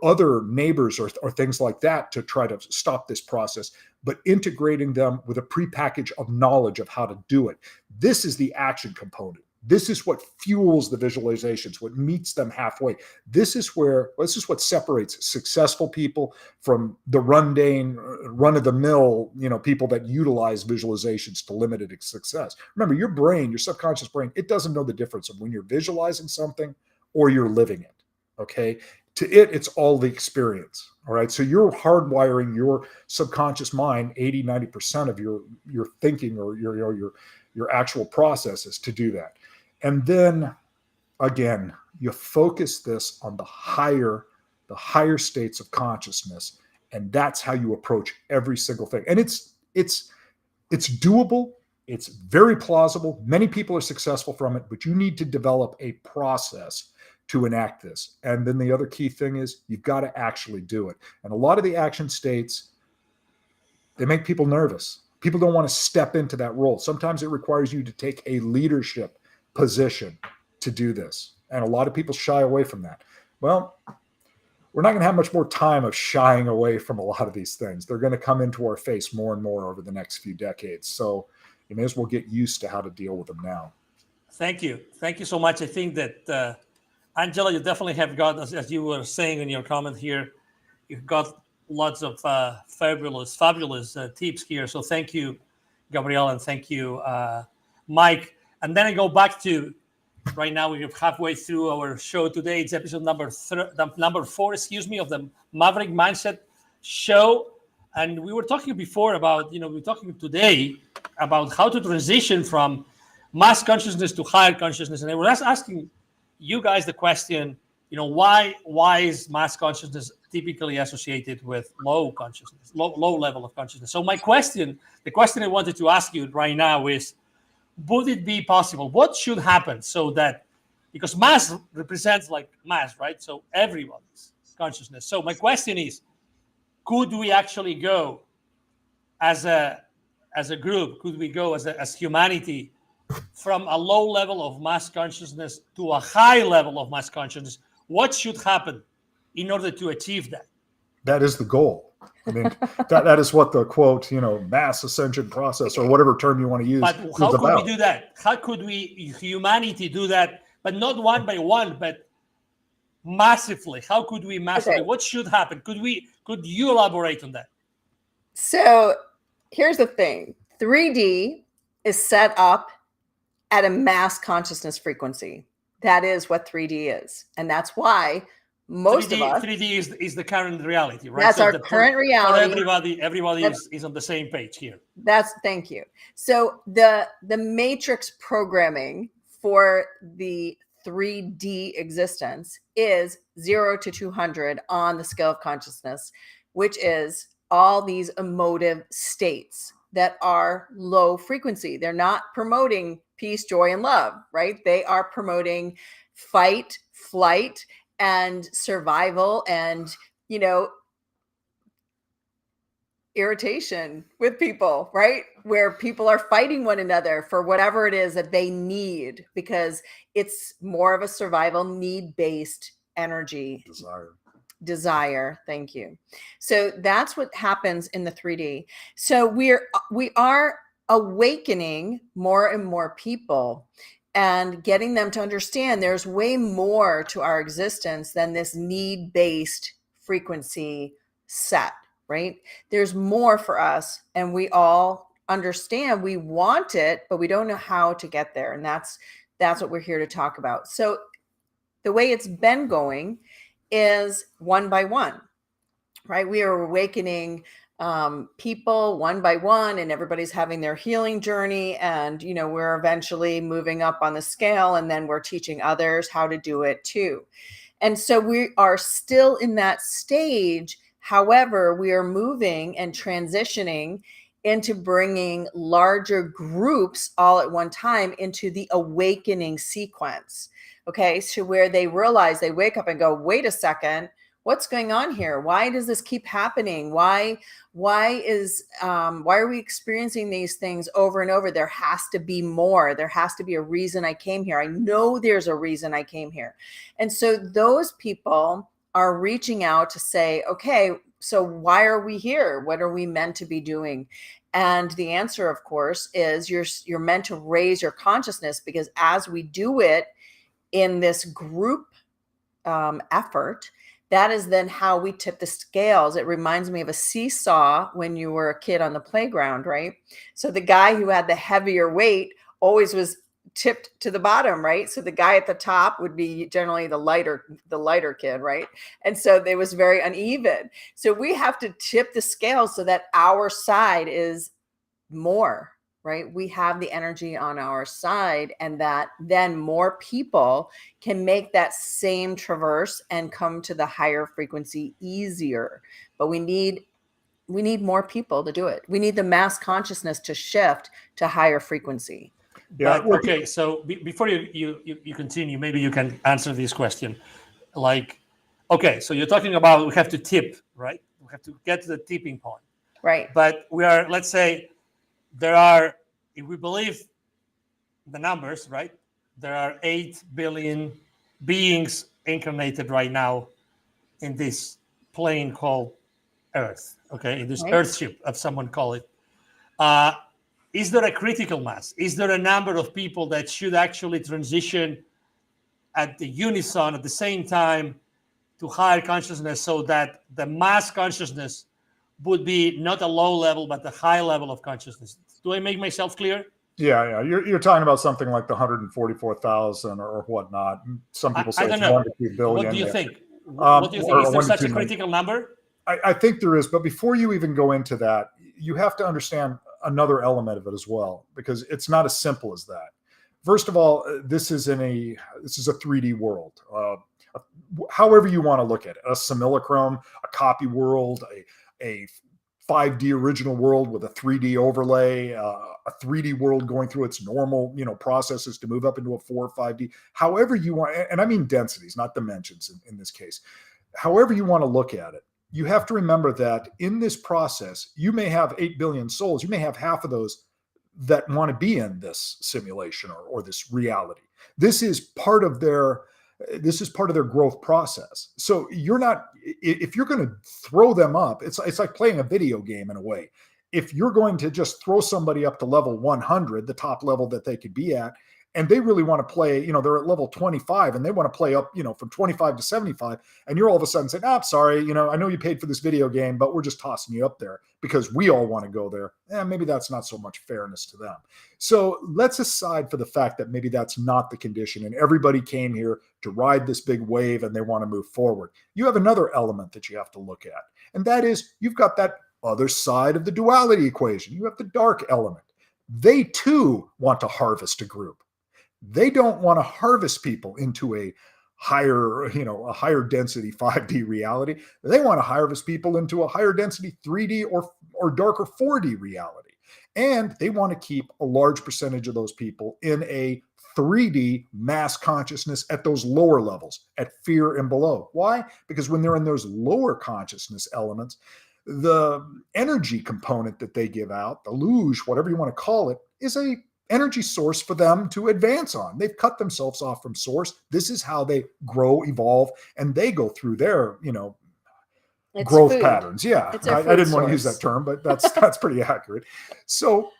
[SPEAKER 3] other neighbors or things like that to try to stop this process, but integrating them with a prepackage of knowledge of how to do it. This is the action component. This is what fuels the visualizations, what meets them halfway. This is what separates successful people from the run-of-the-mill, people that utilize visualizations to limited success. Remember, your brain, your subconscious brain, it doesn't know the difference of when you're visualizing something or you're living it. Okay. To it, it's all the experience. All right. So you're hardwiring your subconscious mind, 80-90% of your thinking or your actual processes to do that. And then again, you focus this on the higher states of consciousness. And that's how you approach every single thing. And it's doable. It's very plausible. Many people are successful from it, but you need to develop a process to enact this. And then the other key thing is you've got to actually do it. And a lot of the action states, they make people nervous. People don't want to step into that role. Sometimes it requires you to take a leadership position to do this. And a lot of people shy away from that. Well, we're not going to have much more time of shying away from a lot of these things. They're going to come into our face more and more over the next few decades. So you may as well get used to how to deal with them now.
[SPEAKER 1] Thank you. Thank you so much. I think that, Angela, you definitely have got, as you were saying in your comment here, you've got lots of fabulous tips here. So thank you, Gabrielle, and thank you, Mike. And then I go back to, right now we're halfway through our show today. It's episode number 4, of the Maverick Mindset Show. And we were talking before about, we're talking today about how to transition from mass consciousness to higher consciousness. And I was asking you guys the question, why is mass consciousness typically associated with low consciousness, low level of consciousness? So the question I wanted to ask you right now is, would it be possible? What should happen so that, because mass represents like mass, right? So everybody's consciousness. So my question is, could we actually go as a group, could we go as humanity from a low level of mass consciousness to a high level of mass consciousness? What should happen in order to achieve that?
[SPEAKER 3] That is the goal. I mean, that is what the quote, mass ascension process or whatever term you want to use.
[SPEAKER 1] But how could we do that? How could we, humanity, do that? But not one by one, but massively. How could we massively?
[SPEAKER 2] Okay.
[SPEAKER 1] What should happen? Could you elaborate on that?
[SPEAKER 2] So here's the thing. 3D is set up at a mass consciousness frequency. That is what 3D is. And that's why most
[SPEAKER 1] 3D,
[SPEAKER 2] of us...
[SPEAKER 1] 3D is the current reality, right?
[SPEAKER 2] That's our current reality.
[SPEAKER 1] Everybody is on the same page here.
[SPEAKER 2] Thank you. So the matrix programming for the 3D existence is 0 to 200 on the scale of consciousness, which is all these emotive states that are low frequency. They're not promoting peace, joy, and love, right? They are promoting fight, flight, and survival, and, irritation with people, right? Where people are fighting one another for whatever it is that they need, because it's more of a survival need-based energy. Desire. Thank you. So that's what happens in the 3D. So we are awakening more and more people and getting them to understand there's way more to our existence than this need-based frequency set, right? There's more for us, and we all understand we want it, but we don't know how to get there. And that's what we're here to talk about. So the way it's been going is one by one, right? We are awakening people one by one, and everybody's having their healing journey. And, we're eventually moving up on the scale, and then we're teaching others how to do it too. And so we are still in that stage. However, we are moving and transitioning into bringing larger groups all at one time into the awakening sequence. Okay, so where they realize, they wake up and go, wait a second, what's going on here? Why does this keep happening? Why are we experiencing these things over and over? There has to be more. There has to be a reason I came here. I know there's a reason I came here. And so those people are reaching out to say, okay, so why are we here? What are we meant to be doing? And the answer, of course, is you're meant to raise your consciousness, because as we do it in this group effort, that is then how we tip the scales. It reminds me of a seesaw when you were a kid on the playground, right? So the guy who had the heavier weight always was tipped to the bottom, right? So the guy at the top would be generally the lighter kid, right? And so it was very uneven. So we have to tip the scales so that our side is more, right? We have the energy on our side, and that then more people can make that same traverse and come to the higher frequency easier. But we need more people to do it. We need the mass consciousness to shift to higher frequency.
[SPEAKER 1] Yeah. But, okay. So before you continue, maybe you can answer this question. Like, okay, so you're talking about we have to tip, right? We have to get to the tipping point.
[SPEAKER 2] Right.
[SPEAKER 1] But we are, let's say, there are, if we believe the numbers, right? There are 8 billion beings incarnated right now in this plane called Earth, okay? In this
[SPEAKER 2] right.
[SPEAKER 1] Earthship, as someone call it. Is there a critical mass? Is there a number of people that should actually transition at the unison at the same time to higher consciousness, so that the mass consciousness would be not a low level, but a high level of consciousness? Do I make myself clear?
[SPEAKER 3] Yeah. You're talking about something like the 144,000 or whatnot. Some people say it's 1 to 2 billion.
[SPEAKER 1] What do you think? What do you think? Is there such a critical number?
[SPEAKER 3] I think there is, but before you even go into that, you have to understand another element of it as well, because it's not as simple as that. First of all, this is a 3D world. However you want to look at it, a simulacrum, a copy world, a 5D original world with a 3D overlay, a 3D world going through its normal, processes to move up into a 4 or 5D, however you want, and I mean densities, not dimensions in this case, however you want to look at it, you have to remember that in this process, you may have 8 billion souls. You may have half of those that want to be in this simulation or this reality. This is part of their growth process. So you're not, if you're going to throw them up, it's like playing a video game in a way. If you're going to just throw somebody up to level 100, the top level that they could be at, and they really want to play, they're at level 25 and they want to play up, from 25 to 75. And you're all of a sudden saying, sorry, I know you paid for this video game, but we're just tossing you up there because we all want to go there. Maybe that's not so much fairness to them. So let's aside for the fact that maybe that's not the condition and everybody came here to ride this big wave and they want to move forward. You have another element that you have to look at. And that is you've got that other side of the duality equation. You have the dark element. They too want to harvest a group. They don't want to harvest people into a higher density 5D reality. They want to harvest people into a higher density 3D or darker 4D reality. And they want to keep a large percentage of those people in a 3D mass consciousness at those lower levels, at fear and below. Why? Because when they're in those lower consciousness elements, the energy component that they give out, the luge, whatever you want to call it, is a energy source for them to advance on. They've cut themselves off from source. This is how they grow, evolve, and they go through their,
[SPEAKER 2] it's
[SPEAKER 3] growth
[SPEAKER 2] food.
[SPEAKER 3] patterns. Yeah, I didn't want to use that term, but that's pretty accurate. So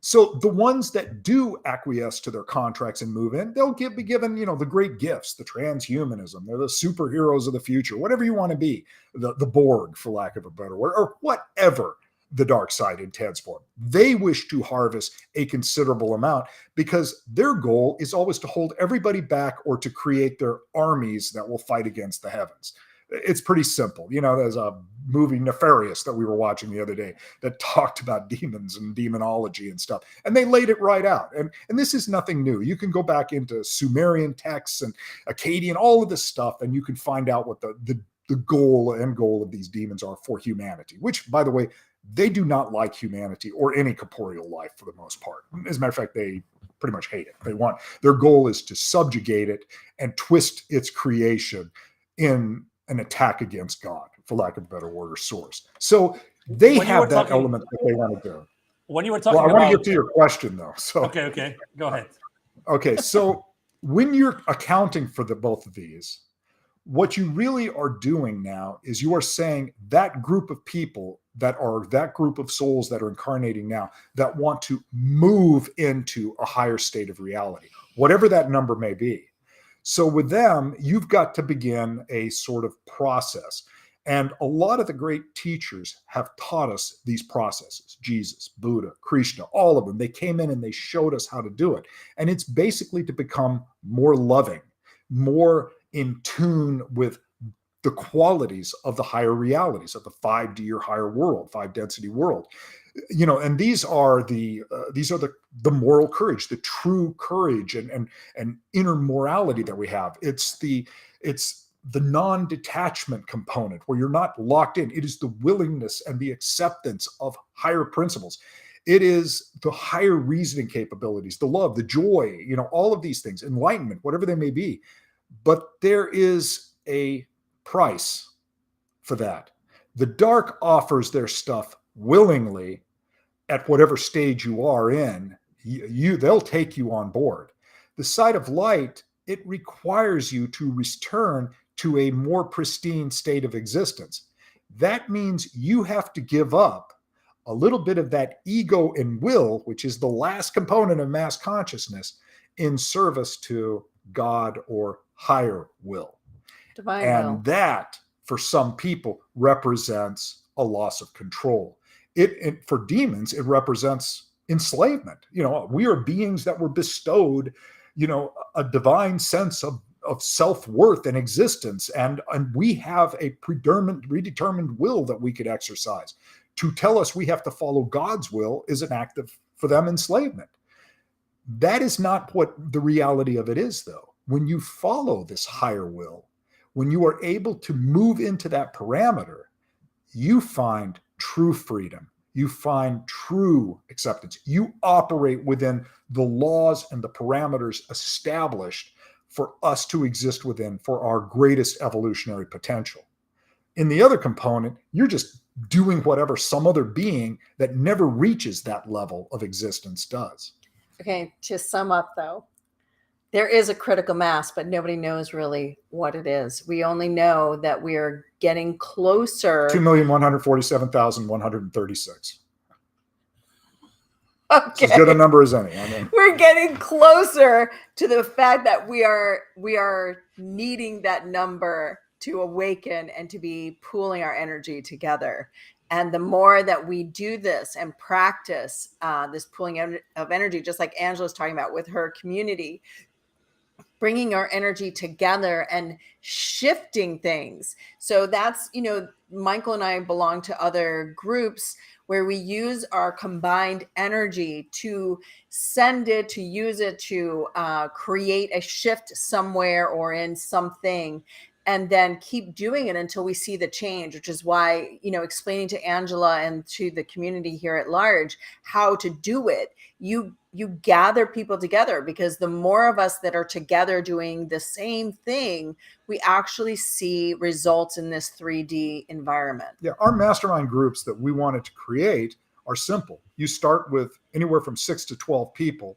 [SPEAKER 3] the ones that do acquiesce to their contracts and move in, they'll be given, the great gifts, the transhumanism. They're the superheroes of the future, whatever you want to be, the Borg, for lack of a better word, or whatever the dark side intends for them. They wish to harvest a considerable amount because their goal is always to hold everybody back or to create their armies that will fight against the heavens. It's pretty simple. There's a movie Nefarious that we were watching the other day that talked about demons and demonology and stuff. And they laid it right out. And this is nothing new. You can go back into Sumerian texts and Akkadian, all of this stuff, and you can find out what the end goal of these demons are for humanity, which, by the way, they do not like humanity or any corporeal life for the most part. As a matter of fact, they pretty much hate it. Their goal is to subjugate it and twist its creation in an attack against God, for lack of a better word, or source. So they have that element that they want to do.
[SPEAKER 1] When you were talking
[SPEAKER 3] I want to get to your question though. So
[SPEAKER 1] okay, go ahead.
[SPEAKER 3] Okay, so when you're accounting for both of these, what you really are doing now is you are saying that group of people that group of souls that are incarnating now that want to move into a higher state of reality, whatever that number may be. So with them, you've got to begin a sort of process. And a lot of the great teachers have taught us these processes. Jesus, Buddha, Krishna, all of them. They came in and they showed us how to do it. And it's basically to become more loving, more in tune with the qualities of the higher realities of the 5D or higher world, 5-density world. And these are the moral courage, the true courage and inner morality that we have. It's the non-detachment component where you're not locked in. It is the willingness and the acceptance of higher principles. It is the higher reasoning capabilities, the love, the joy, all of these things, enlightenment, whatever they may be. But there is a price for that. The dark offers their stuff willingly at whatever stage you are in. They'll take you on board. The side of light, it requires you to return to a more pristine state of existence. That means you have to give up a little bit of that ego and will, which is the last component of mass consciousness, in service to God or higher will.
[SPEAKER 2] Divine
[SPEAKER 3] and
[SPEAKER 2] will.
[SPEAKER 3] That, for some people, represents a loss of control. For demons, it represents enslavement. We are beings that were bestowed, a divine sense of self-worth and existence. And we have a predetermined will that we could exercise. To tell us we have to follow God's will is an act of, for them, enslavement. That is not what the reality of it is, though. When you follow this higher will, when you are able to move into that parameter, you find true freedom. You find true acceptance. You operate within the laws and the parameters established for us to exist within for our greatest evolutionary potential. In the other component, you're just doing whatever some other being that never reaches that level of existence does.
[SPEAKER 2] Okay, to sum up though, there is a critical mass, but nobody knows really what it is. We only know that we are getting closer.
[SPEAKER 3] 2,147,136.
[SPEAKER 2] Okay.
[SPEAKER 3] It's as good a number as any. I mean,
[SPEAKER 2] we're getting closer to the fact that we are needing that number to awaken and to be pooling our energy together. And the more that we do this and practice this pooling of energy, just like Angela's talking about with her community, bringing our energy together and shifting things. So that's, Michael and I belong to other groups where we use our combined energy to send it, to use it to create a shift somewhere or in something, and then keep doing it until we see the change, which is why, explaining to Angela and to the community here at large how to do it, you gather people together, because the more of us that are together doing the same thing, we actually see results in this 3D environment.
[SPEAKER 3] Yeah, our mastermind groups that we wanted to create are simple. You start with anywhere from 6 to 12 people,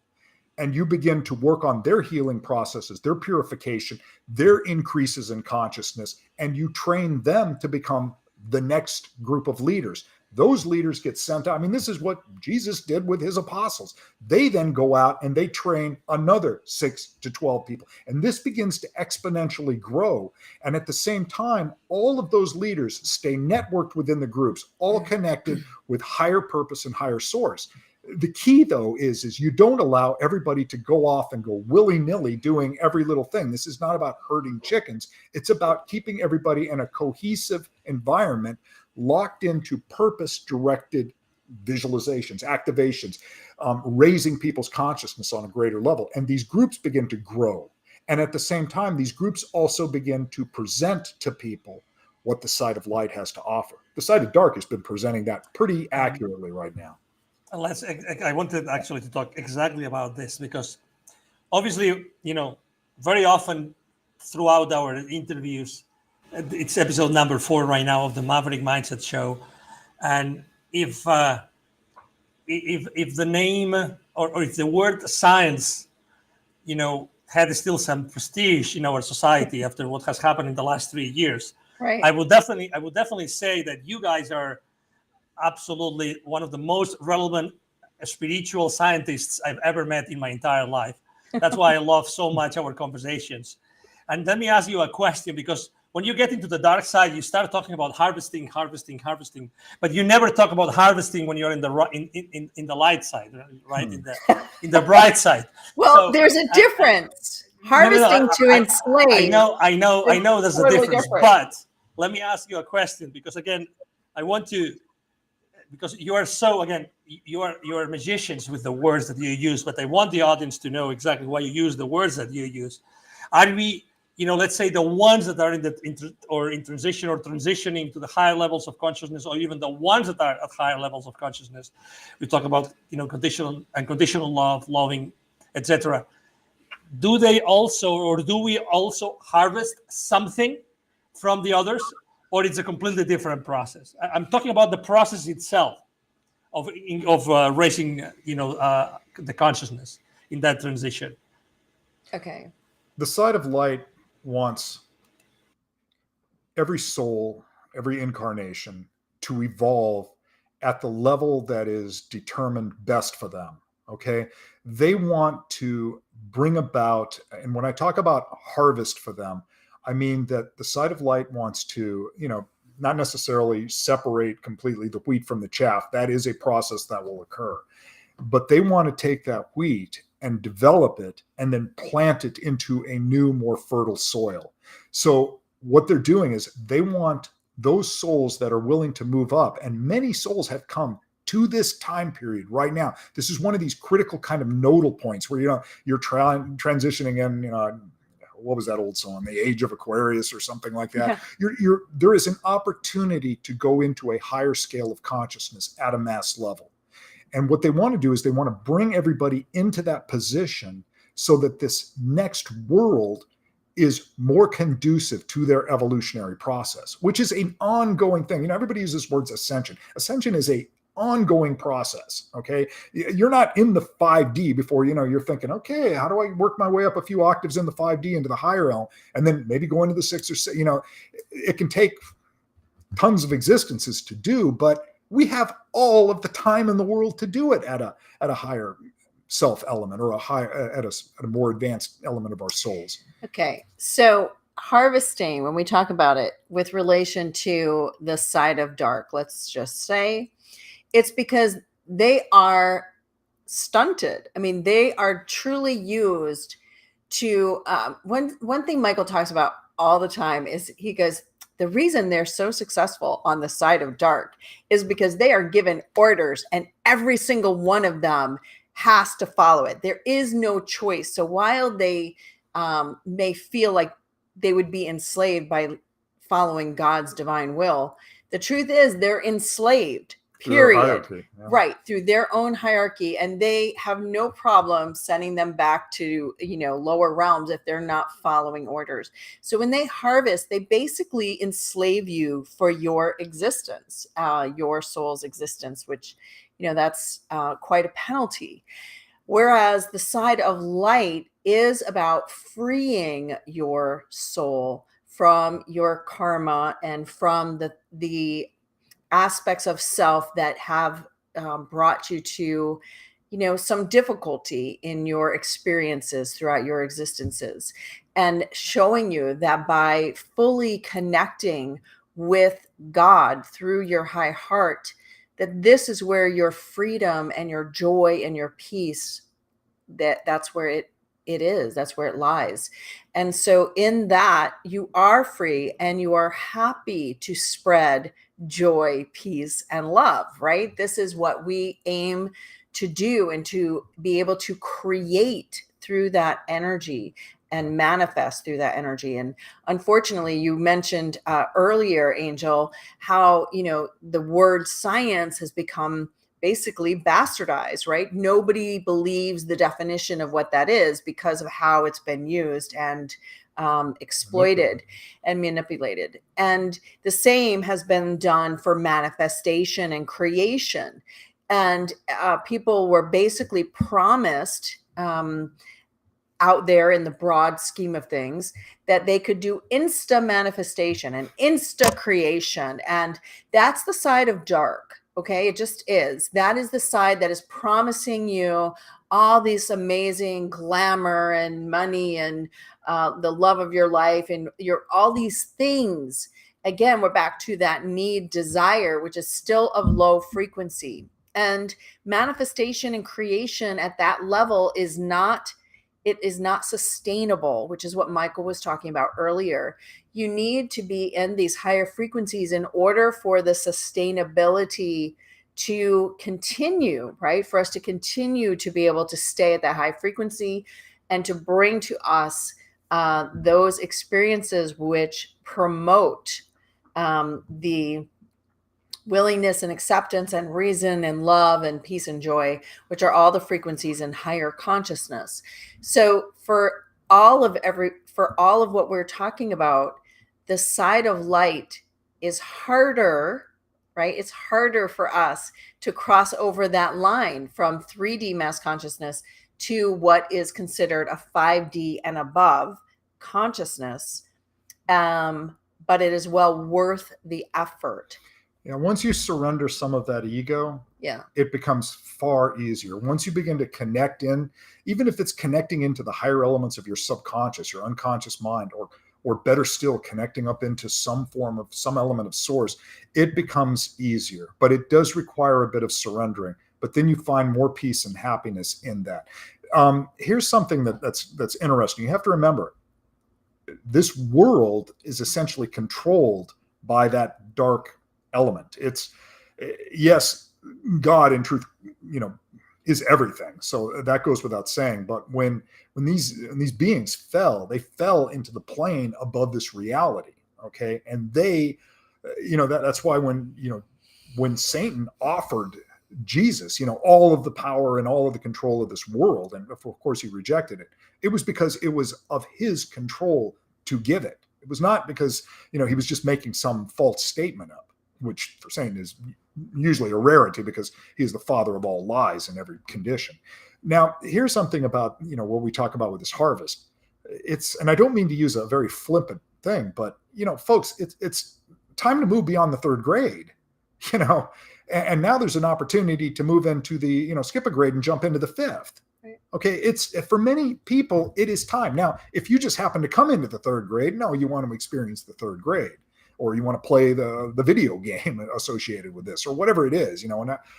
[SPEAKER 3] and you begin to work on their healing processes, their purification, their increases in consciousness, and you train them to become the next group of leaders. Those leaders get sent out. I mean, this is what Jesus did with his apostles. They then go out and they train another 6 to 12 people. And this begins to exponentially grow. And at the same time, all of those leaders stay networked within the groups, all connected with higher purpose and higher source. The key, though, is you don't allow everybody to go off and go willy-nilly doing every little thing. This is not about herding chickens. It's about keeping everybody in a cohesive environment, locked into purpose-directed visualizations, activations, raising people's consciousness on a greater level. And these groups begin to grow. And at the same time, these groups also begin to present to people what the side of light has to offer. The side of dark has been presenting that pretty accurately right now.
[SPEAKER 1] I wanted actually to talk exactly about this, because obviously, very often throughout our interviews, it's episode number 4 right now of the Maverick Mindset Show. And if the name or if the word science, had still some prestige in our society after what has happened in the last 3 years,
[SPEAKER 2] right,
[SPEAKER 1] I would definitely say that you guys are absolutely one of the most relevant spiritual scientists I've ever met in my entire life. That's why I love so much our conversations. And let me ask you a question, because when you get into the dark side, you start talking about harvesting, but you never talk about harvesting when you're in the light side, right? In the bright side.
[SPEAKER 2] Well, so there's a difference. Harvesting to enslave.
[SPEAKER 1] I know there's a difference. But let me ask you a question, because again, I want to, because you are so, again, you are magicians with the words that you use, but I want the audience to know exactly why you use the words that you use. Are we, let's say the ones that are in transition or transitioning to the higher levels of consciousness, or even the ones that are at higher levels of consciousness, we talk about, unconditional love, loving, etc. Do they also, or do we also harvest something from the others? Or it's a completely different process? I'm talking about the process itself of raising, the consciousness in that transition.
[SPEAKER 2] Okay.
[SPEAKER 3] The side of light wants every soul, every incarnation to evolve at the level that is determined best for them. Okay. They want to bring about, and when I talk about harvest for them, I mean that the side of light wants to, not necessarily separate completely the wheat from the chaff. That is a process that will occur. But they want to take that wheat and develop it and then plant it into a new, more fertile soil. So what they're doing is they want those souls that are willing to move up. And many souls have come to this time period right now. This is one of these critical kind of nodal points where, you're transitioning in, what was that old song, The Age of Aquarius or something like that. There is an opportunity to go into a higher scale of consciousness at a mass level. And what they want to do is they want to bring everybody into that position so that this next world is more conducive to their evolutionary process, which is an ongoing thing. You know, everybody uses words ascension. Ascension is a ongoing process. Okay. You're not in the 5D before, you know, you're thinking, okay, how do I work my way up a few octaves in the 5D into the higher realm and then maybe go into the 6 or 6, you know, it can take tons of existences to do, but we have all of the time in the world to do it at a higher self element or at a more advanced element of our souls.
[SPEAKER 2] Okay. So harvesting, when we talk about it with relation to the side of dark, let's just say, it's because they are stunted. I mean, they are truly used to, one thing Michael talks about all the time is he goes, the reason they're so successful on the side of dark is because they are given orders and every single one of them has to follow it. There is no choice. So while they may feel like they would be enslaved by following God's divine will, the truth is they're enslaved. Period. Right. Through their own hierarchy. And they have no problem sending them back to, you know, lower realms if they're not following orders. So when they harvest, they basically enslave you for your existence, your soul's existence, which, you know, that's quite a penalty. Whereas the side of light is about freeing your soul from your karma and from the aspects of self that have brought you to, you know, some difficulty in your experiences throughout your existences, and showing you that by fully connecting with God through your high heart, that this is where your freedom and your joy and your peace, that's where it is, that's where it lies. And so in that, you are free and you are happy to spread joy, peace, and love, right? This is what we aim to do and to be able to create through that energy and manifest through that energy. And unfortunately, you mentioned earlier, Angel, how, you know, the word science has become basically bastardized, right? Nobody believes the definition of what that is because of how it's been used and exploited and manipulated. And the same has been done for manifestation and creation. And people were basically promised out there in the broad scheme of things that they could do insta manifestation and insta creation. And that's the side of dark. Okay, it just is. That is the side that is promising you all these amazing glamour and money and the love of your life and all these things. Again, we're back to that need, desire, which is still of low frequency. And manifestation and creation at that level is not sustainable, which is what Michael was talking about earlier. You need to be in these higher frequencies in order for the sustainability to continue, right? For us to continue to be able to stay at that high frequency and to bring to us those experiences which promote the willingness and acceptance and reason and love and peace and joy, which are all the frequencies in higher consciousness. So for all of what we're talking about, the side of light is harder, right? It's harder for us to cross over that line from 3D mass consciousness to what is considered a 5D and above consciousness. But it is well worth the effort.
[SPEAKER 3] Yeah, once you surrender some of that ego, it becomes far easier. Once you begin to connect in, even if it's connecting into the higher elements of your subconscious, your unconscious mind, or better still, connecting up into some element of source, it becomes easier. But it does require a bit of surrendering. But then you find more peace and happiness in that. Here's something that's interesting. You have to remember, this world is essentially controlled by that dark element. It's, yes, God in truth, is everything. So that goes without saying. But when these beings fell, they fell into the plane above this reality. Okay, and they, that's why when Satan offered Jesus, all of the power and all of the control of this world, and of course he rejected it. It was because it was of his control to give it. It was not because he was just making some false statement up, which for Satan is usually a rarity because he is the father of all lies in every condition. Now, here's something about what we talk about with this harvest. And I don't mean to use a very flippant thing, but folks, it's time to move beyond the third grade. And now there's an opportunity to move into the, skip a grade and jump into the fifth. Right. Okay. It's for many people, it is time. Now, if you just happen to come into the third grade, no, you want to experience the third grade, or you want to play the video game associated with this, or whatever it is, and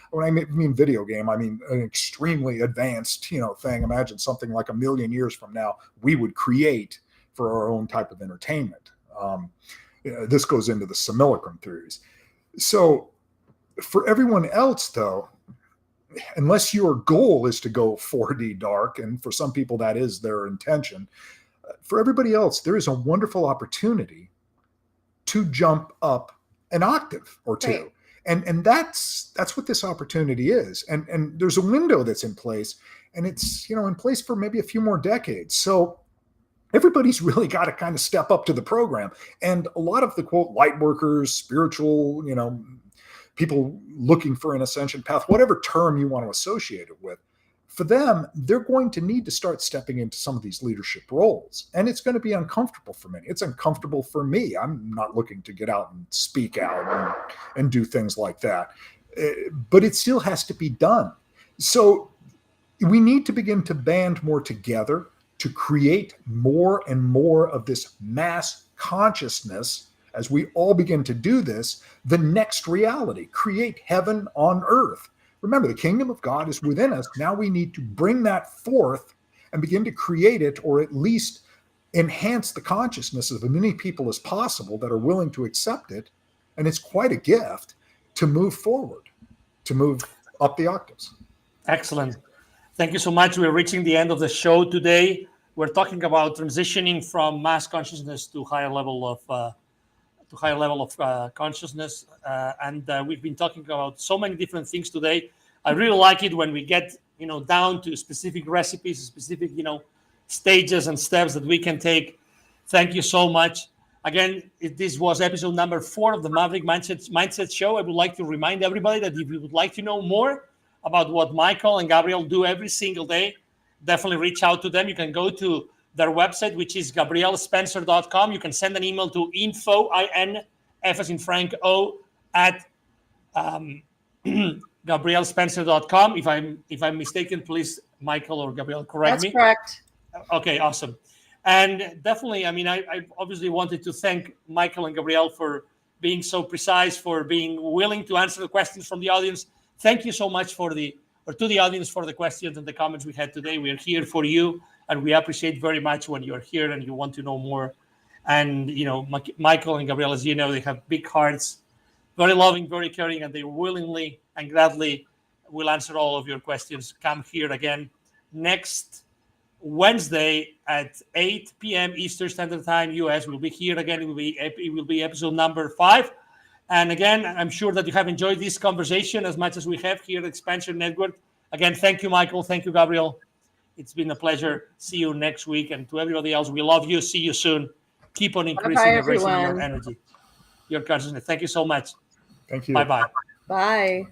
[SPEAKER 3] when I mean video game, I mean an extremely advanced, thing. Imagine something like 1 million years from now, we would create for our own type of entertainment. This goes into the simulacrum theories. So, for everyone else, though, unless your goal is to go 4D dark, and for some people that is their intention, for everybody else, there is a wonderful opportunity to jump up an octave or two. Right. And that's what this opportunity is. And there's a window that's in place, and it's in place for maybe a few more decades. So everybody's really got to kind of step up to the program. And a lot of the quote light workers, spiritual, people looking for an ascension path, whatever term you want to associate it with, for them, they're going to need to start stepping into some of these leadership roles. And it's going to be uncomfortable for many. It's uncomfortable for me. I'm not looking to get out and speak out and do things like that. But it still has to be done. So we need to begin to band more together to create more and more of this mass consciousness. As we all begin to do this, the next reality, create heaven on earth. Remember, the kingdom of God is within us. Now we need to bring that forth and begin to create it, or at least enhance the consciousness of as many people as possible that are willing to accept it. And it's quite a gift to move forward, to move up the octaves.
[SPEAKER 1] Excellent. Thank you so much. We're reaching the end of the show today. We're talking about transitioning from mass consciousness to higher level of consciousness, and we've been talking about so many different things today. I really like it when we get down to specific recipes, specific stages and steps that we can take. Thank you so much. Again, this was episode number 4 of the Maverick Mindset Show. I would like to remind everybody that if you would like to know more about what Michael and Gabrielle do every single day, definitely reach out to them. You can go to their website, which is GabrielleSpencer.com. You can send an email to info, INF as in Frank O, at GabrielleSpencer.com. If I'm mistaken, please, Michael or Gabrielle, correct me.
[SPEAKER 2] That's correct.
[SPEAKER 1] Okay, awesome. And definitely, I obviously wanted to thank Michael and Gabrielle for being so precise, for being willing to answer the questions from the audience. Thank you so much to the audience for the questions and the comments we had today. We are here for you. And we appreciate very much when you're here and you want to know more. And, Michael and Gabrielle, as you know, they have big hearts, very loving, very caring, and they willingly and gladly will answer all of your questions. Come here again next Wednesday at 8 p.m. Eastern Standard Time, US. We'll be here again. It will be episode number 5. And again, I'm sure that you have enjoyed this conversation as much as we have here at XPNsion Network. Again, thank you, Michael. Thank you, Gabrielle. It's been a pleasure. See you next week. And to everybody else, we love you. See you soon. Keep on increasing and raising your energy, your consciousness. Thank you so much.
[SPEAKER 3] Thank you.
[SPEAKER 1] Bye-bye.
[SPEAKER 2] Bye.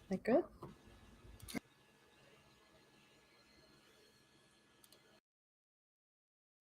[SPEAKER 2] That good?